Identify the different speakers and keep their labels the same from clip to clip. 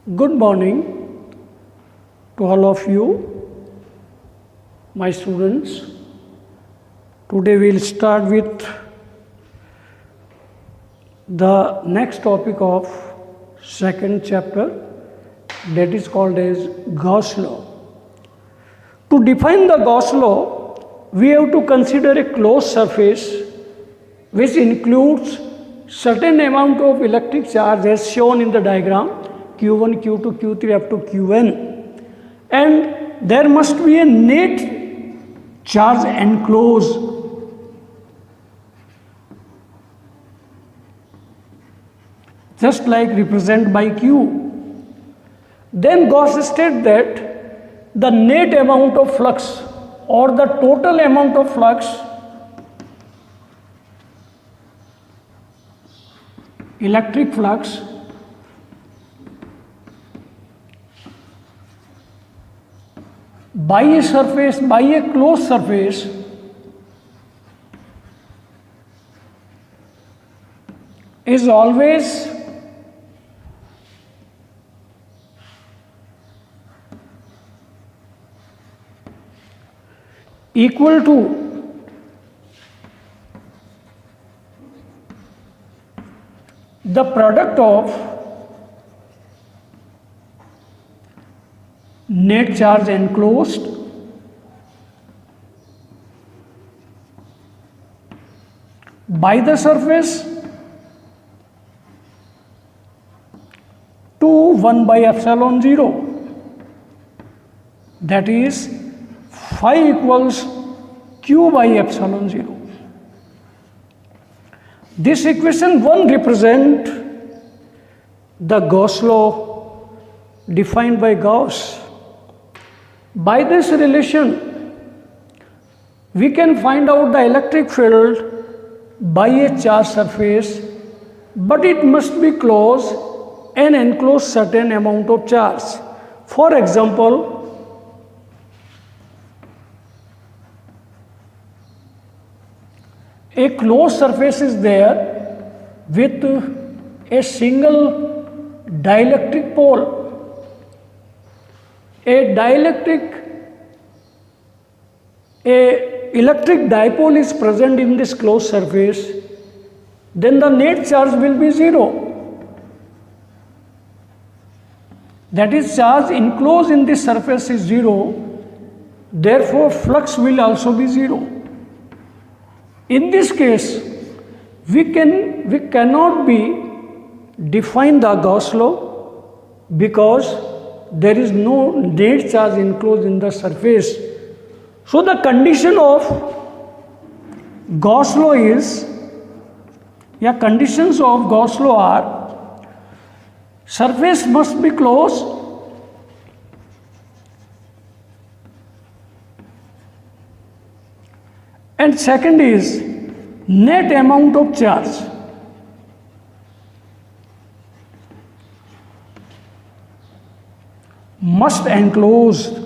Speaker 1: Good morning to all of you, my students. Today we'll start with the next topic of second chapter, that is called as Gauss law. To define the Gauss law, we have to consider a closed surface which includes certain amount of electric charge as shown in the diagram Q1, Q2, Q3 up to Qn, and there must be a net charge enclosed just like represented by Q. Then Gauss stated that the net amount of flux or the total amount of flux electric flux by a surface, by a closed surface is always equal to the product of net charge enclosed by the surface to 1 by epsilon 0, that is phi equals Q by epsilon 0. This equation 1 represents the Gauss law defined by Gauss. By this relation, we can find out the electric field by a charged surface, but it must be closed and enclose certain amount of charge. For example, a closed surface is there with a single dielectric pole. A electric dipole is present in this closed surface, then the net charge will be 0. That is, charge enclosed in this surface is 0, therefore flux will also be 0. In this case, we cannot define the Gauss law because there is no net charge enclosed in the surface. So the condition of Gauss law is, conditions of Gauss law are: surface must be closed, and second is net amount of charge must enclosed.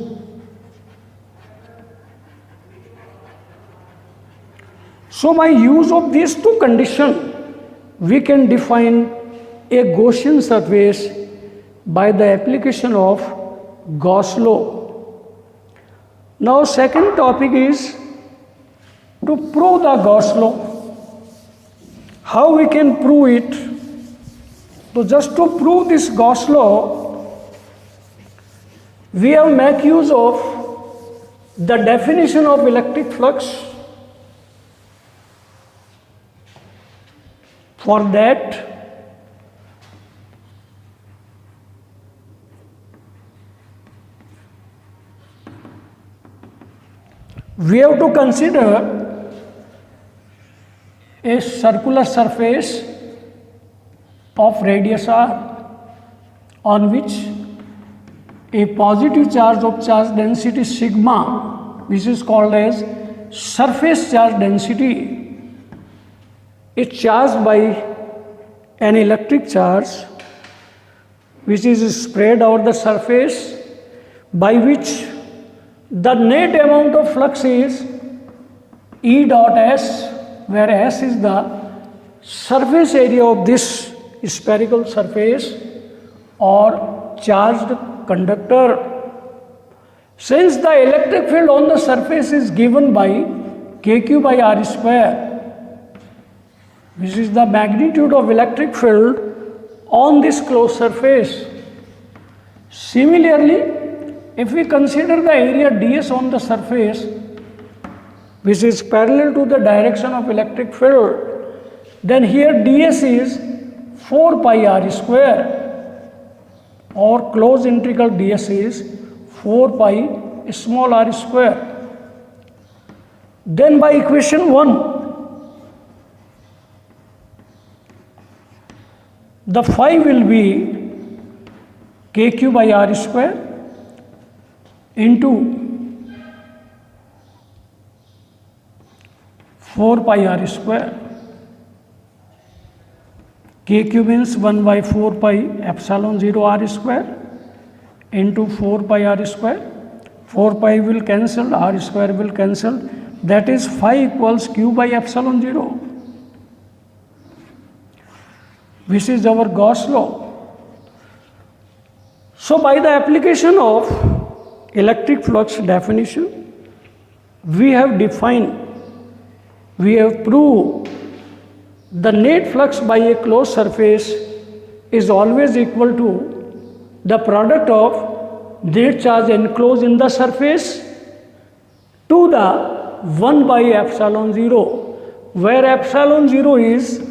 Speaker 1: So by use of these two conditions, we can define a Gaussian surface by the application of Gauss law. Now second topic is to prove the Gauss law. How we can prove it? So just to prove this Gauss law, we have make use of the definition of electric flux. For that, we have to consider a circular surface of radius r on which a positive charge of charge density sigma, which is called as surface charge density, is charged by an electric charge which is spread over the surface, by which the net amount of flux is E dot S, where S is the surface area of this spherical surface, or charged conductor. Since the electric field on the surface is given by kq by r square, which is the magnitude of electric field on this closed surface. Similarly, if we consider the area ds on the surface, which is parallel to the direction of electric field, then here ds is 4 pi r square, or closed integral ds is 4 pi small r square. Then by equation 1, the phi will be kq by r square into 4 pi r square. kq means 1 by 4 pi epsilon 0 r square into 4 pi r square. 4 pi will cancel, r square will cancel. That is phi equals q by epsilon 0. This is our Gauss law. So by the application of electric flux definition, we have proved the net flux by a closed surface is always equal to the product of net charge enclosed in the surface to the 1 by epsilon 0, where epsilon 0 is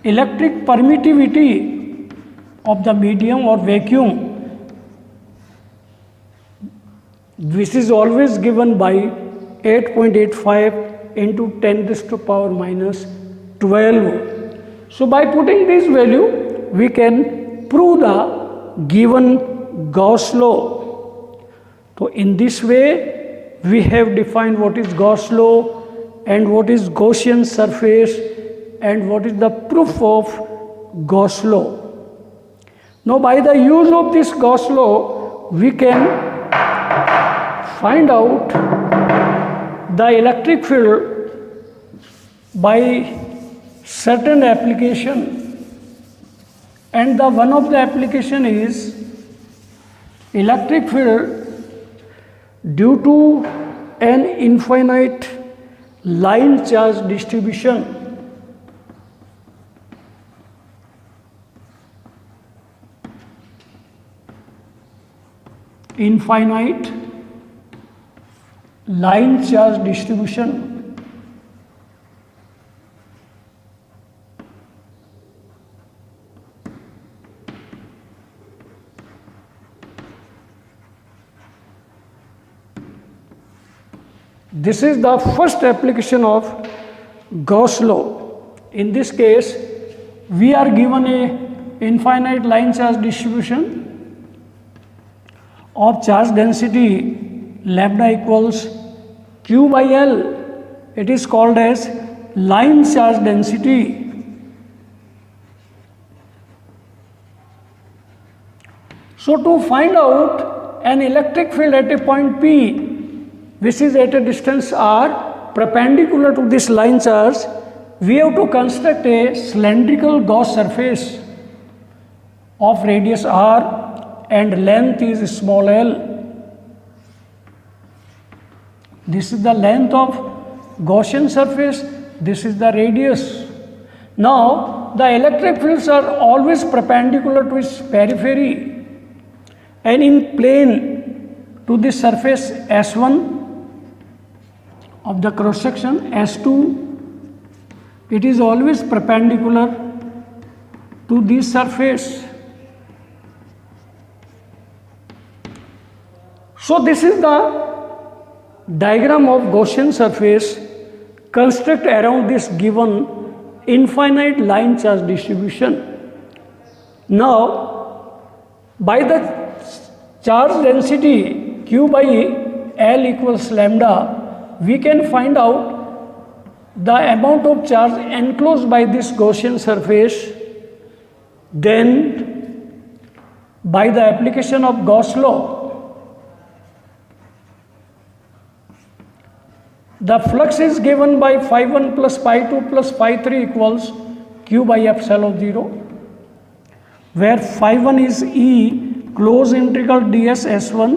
Speaker 1: electric permittivity of the medium or vacuum. This is always given by 8.85 into 10 raised to power minus 12. So by putting this value, we can prove the given Gauss law. So in this way, we have defined what is Gauss law and what is Gaussian surface and what is the proof of Gauss law. Now by the use of this Gauss law, we can find out the electric field by certain application, and the one of the application is electric field due to an infinite line charge distribution. Infinite line charge distribution. This is the first application of Gauss law. In this case, we are given a infinite line charge distribution of charge density lambda equals Q by L. It is called as line charge density. So to find out an electric field at a point P, which is at a distance r perpendicular to this line charge, we have to construct a cylindrical Gauss surface of radius r and length is small l. This is the length of Gaussian surface, this is the radius. Now the electric fields are always perpendicular to its periphery and in plane to the surface S1 of the cross section, S2, it is always perpendicular to this surface. So this is the diagram of Gaussian surface construct around this given infinite line charge distribution. Now by the charge density Q by L equals lambda, we can find out the amount of charge enclosed by this Gaussian surface. Then by the application of Gauss law, the flux is given by phi 1 plus phi 2 plus phi 3 equals Q by epsilon 0, where phi 1 is E, close integral ds s1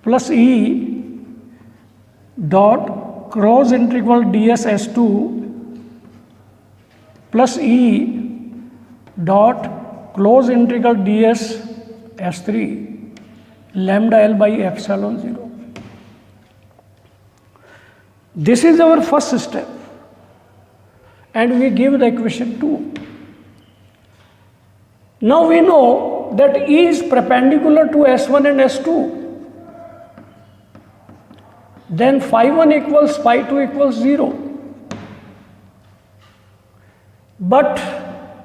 Speaker 1: plus E dot cross integral ds s2 plus E dot close integral ds s3 lambda L by epsilon 0. This is our first step, and we give the equation 2. Now we know that E is perpendicular to S1 and S2. Then phi 1 equals phi 2 equals 0. But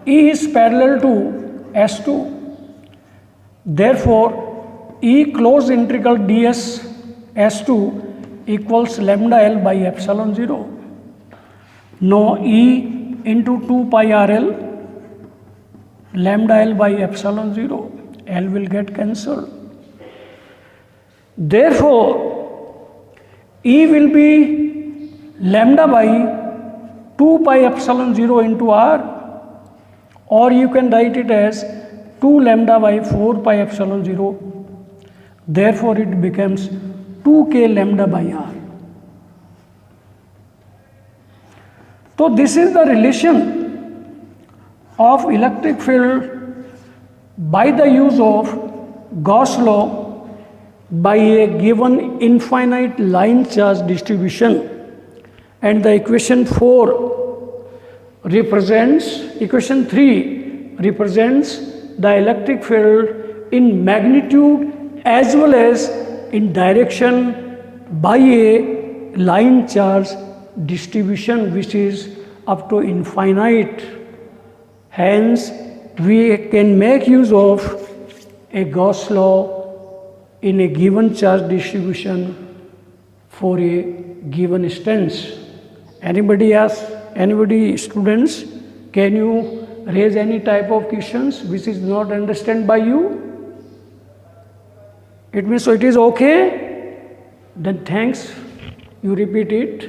Speaker 1: E is parallel to S2. Therefore, E close integral ds S2 equals lambda L by epsilon 0. Now E into 2 pi RL lambda L by epsilon 0. L will get cancelled. Therefore, E will be lambda by 2 pi epsilon 0 into R, or you can write it as 2 lambda by 4 pi epsilon 0. Therefore, it becomes 2k lambda by R. So, this is the relation of electric field by the use of Gauss law by a given infinite line charge distribution, and the equation 3 represents the electric field in magnitude as well as in direction by a line charge distribution which is up to infinite. Hence, we can make use of a Gauss law in a given charge distribution for a given stance. Anybody else? Anybody, students? Can you raise any type of questions which is not understood by you? It means so it is okay? Then thanks. You repeat it.